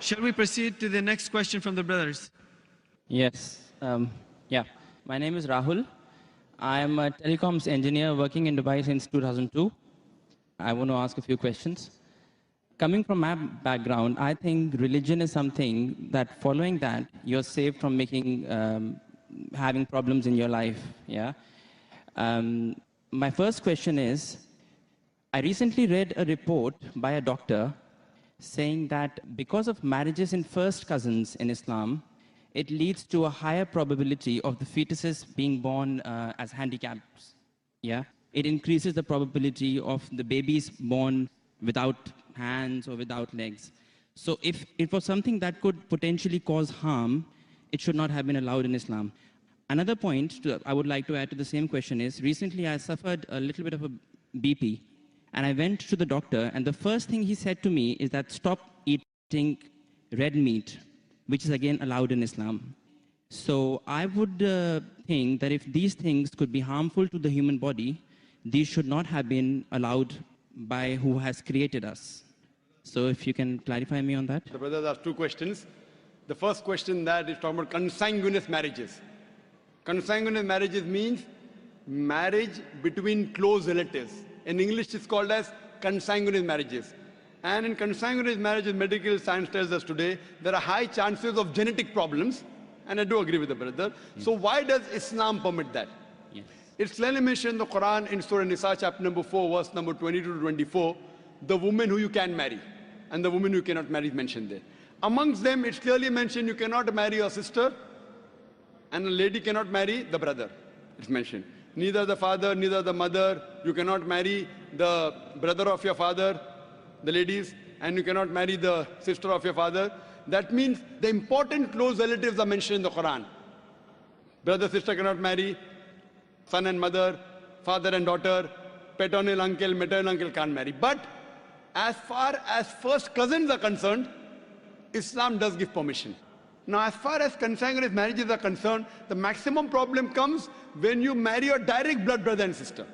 Shall we proceed to the next question from the brothers? Yes. Yeah. My name is Rahul. I am a telecoms engineer working in Dubai since 2002. I want to ask a few questions. Coming from my background, I think religion is something that following that, you're saved from having problems in your life. Yeah. My first question is, I recently read a report by a doctor saying that because of marriages in first cousins in Islam, it leads to a higher probability of the fetuses being born as handicaps. Yeah, it increases the probability of the babies born without hands or without legs. So if it was something that could potentially cause harm, it should not have been allowed in Islam. Another point I would like to add to the same question is, recently I suffered a little bit of a BP. And I went to the doctor, and the first thing he said to me is that stop eating red meat, which is again allowed in Islam. So I would think that if these things could be harmful to the human body, these should not have been allowed by who has created us. So if you can clarify me on that. The brothers asked two questions. The first question that is talking about consanguineous marriages. Consanguineous marriages means marriage between close relatives. In English, it's called as consanguineous marriages. And in consanguineous marriages, medical science tells us today, there are high chances of genetic problems. And I do agree with the brother. Yes. So why does Islam permit that? Yes. It's clearly mentioned in the Quran in Surah Nisa, chapter number 4, verse number 22 to 24, the woman who you can marry and the woman who cannot marry is mentioned there. Amongst them, it's clearly mentioned you cannot marry your sister and a lady cannot marry the brother. It's mentioned. Neither the father, neither the mother. You cannot marry the brother of your father, the ladies, and you cannot marry the sister of your father. That means the important close relatives are mentioned in the Quran. Brother, sister cannot marry, son and mother, father and daughter, paternal uncle, maternal uncle can't marry. But as far as first cousins are concerned, Islam does give permission. Now, as far as consanguineous marriages are concerned, the maximum problem comes when you marry your direct blood brother and sister.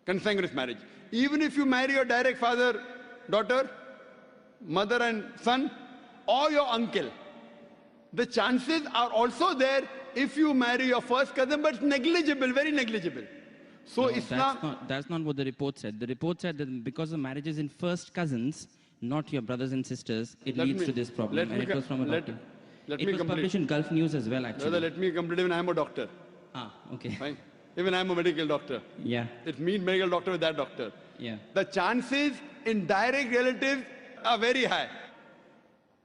Consanguineous marriage. Even if you marry your direct father, daughter, mother and son, or your uncle, the chances are also there if you marry your first cousin, but it's negligible, very negligible. So no, Islam... That's not what the report said. The report said that because of marriages in first cousins, not your brothers and sisters, it leads to this problem. And it was from a doctor. It was published in Gulf News as well, actually. Brother, let me complete. Even I am a doctor. Ah, okay. Fine. Even I am a medical doctor. Yeah. It means medical doctor with that doctor. Yeah. The chances in direct relatives are very high.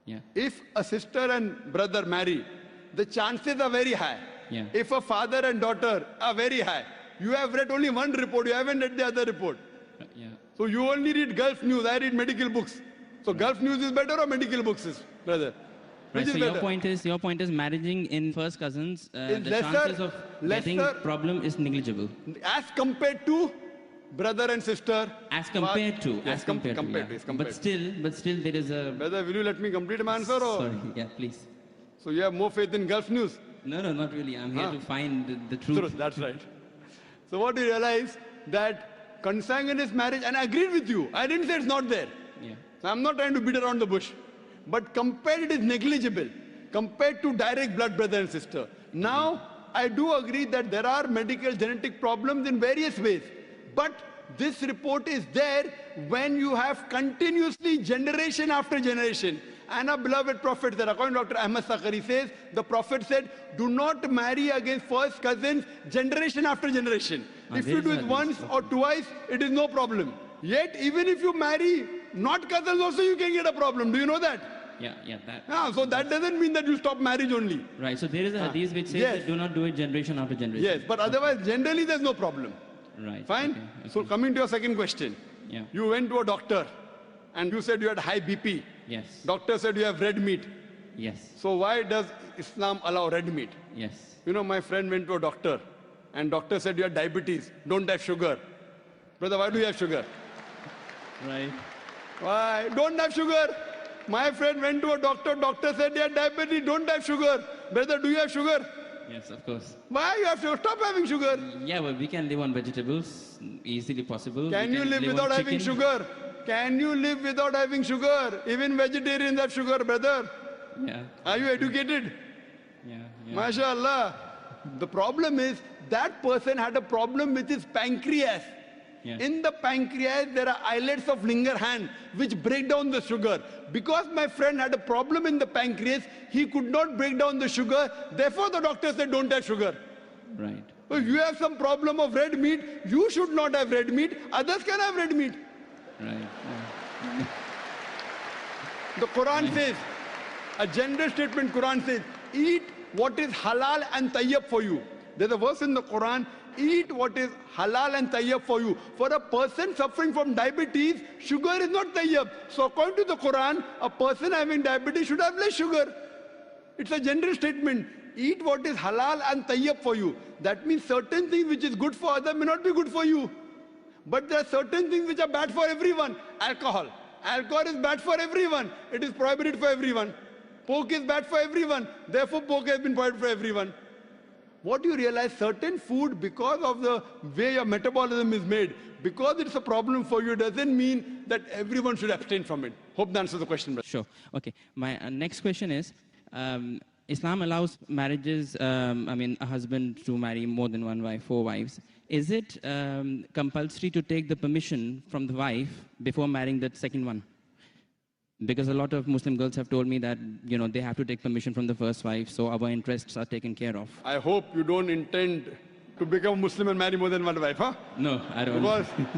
Yeah. If a sister and brother marry, the chances are very high. Yeah. If a father and daughter are very high. You have read only one report, you haven't read the other report. Yeah. So you only read Gulf News, I read medical books. So Gulf News is better or medical books is, brother? Right, so your point is marrying in first cousins, the chances of getting problem is negligible. As compared to brother and sister. As compared to. But still there is a... Brother, will you let me complete my answer? Or? Sorry, yeah, please. So you have more faith in Gulf News? No, not really. I'm here to find the truth. That's right. So what do you realize? That consanguineous marriage, and I agreed with you. I didn't say it's not there. Yeah. So I'm not trying to beat around the bush. But compared, it is negligible compared to direct blood brother and sister. Now, I do agree that there are medical genetic problems in various ways. But this report is there when you have continuously generation after generation. And our beloved Prophet, according to Dr. Ahmad Zakir says, the Prophet said, do not marry against first cousins generation after generation. If you do it once or twice, it is no problem. Yet, even if you marry not cousins also, you can get a problem. Do you know that? Yeah. So that doesn't mean that you stop marriage only. Right. So there is a hadith which says that do not do it generation after generation. Yes, but otherwise, generally, there's no problem. Right. Fine. Okay. So coming to your second question. Yeah. You went to a doctor and you said you had high BP. Yes. Doctor said you have red meat. Yes. So why does Islam allow red meat? Yes. You know, my friend went to a doctor and doctor said you have diabetes, don't have sugar. Brother, why do you have sugar? Right. Why? Don't have sugar. My friend went to a doctor, doctor said you have diabetes, don't have sugar. Brother, do you have sugar? Yes, of course. Why you have sugar? Stop having sugar. Yeah, well, we can live on vegetables, easily possible. Can you live without having sugar? can you live without having sugar? Even vegetarians have sugar, brother. Yeah. Are you educated? Yeah. MashaAllah. The problem is that person had a problem with his pancreas. Yeah. In the pancreas, there are islets of Langerhans which break down the sugar. Because my friend had a problem in the pancreas, he could not break down the sugar. Therefore, the doctor said, don't have sugar. Right. If you have some problem of red meat, you should not have red meat. Others can have red meat. Right. The Quran says, a general statement Quran says, eat what is halal and tayyib for you. There's a verse in the Quran, eat what is halal and tayyib for you. For a person suffering from diabetes, sugar is not tayyib. So according to the Quran, a person having diabetes should have less sugar. It's a general statement. Eat what is halal and tayyib for you. That means certain things which is good for others may not be good for you. But there are certain things which are bad for everyone. Alcohol. Alcohol is bad for everyone. It is prohibited for everyone. Pork is bad for everyone. Therefore, pork has been prohibited for everyone. What you realize, certain food, because of the way your metabolism is made, because it's a problem for you, doesn't mean that everyone should abstain from it. Hope that answers the question, brother. Sure. Okay. My next question is, Islam allows marriages, a husband to marry more than one wife, 4 wives. Is it compulsory to take the permission from the wife before marrying that second one? Because a lot of Muslim girls have told me that, they have to take permission from the first wife, so our interests are taken care of. I hope you don't intend to become Muslim and marry more than one wife, huh? No, I don't.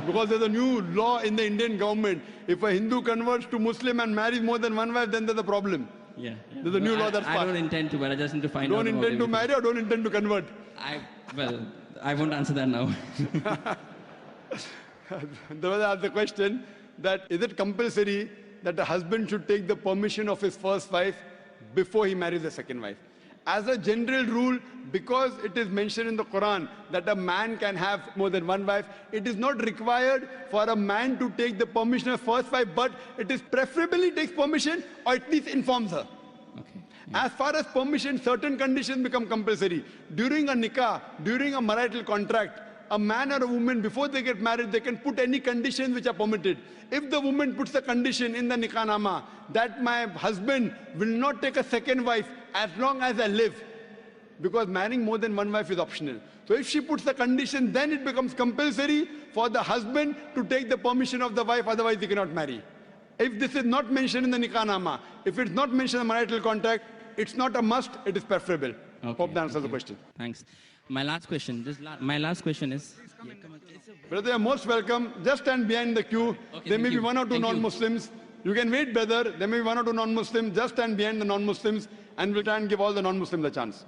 Because there's a new law in the Indian government. If a Hindu converts to Muslim and marries more than one wife, then there's a problem. Yeah. There's a new law that's passed. I don't intend to, but I just need to find out. Don't intend to marry or don't intend to convert? I won't answer that now. There was the question that is it compulsory that a husband should take the permission of his first wife before he marries the second wife? As a general rule, because it is mentioned in the Quran that a man can have more than one wife, it is not required for a man to take the permission of first wife, but it is preferably takes permission or at least informs her. Okay. As far as permission, certain conditions become compulsory. During a nikah, during a marital contract, a man or a woman, before they get married, they can put any conditions which are permitted. If the woman puts a condition in the nikah nama that my husband will not take a second wife as long as I live, because marrying more than one wife is optional. So if she puts the condition, then it becomes compulsory for the husband to take the permission of the wife, otherwise he cannot marry. If this is not mentioned in the nikah nama, if it's not mentioned in the marital contract, it's not a must, it is preferable. Okay. Hope that answers the question. Thanks. My last question is... Brother, you're most welcome. Just stand behind the queue. Okay, There may be one or two non-Muslims. You can wait, brother. There may be one or two non-Muslims. Just stand behind the non-Muslims and we'll try and give all the non-Muslims a chance.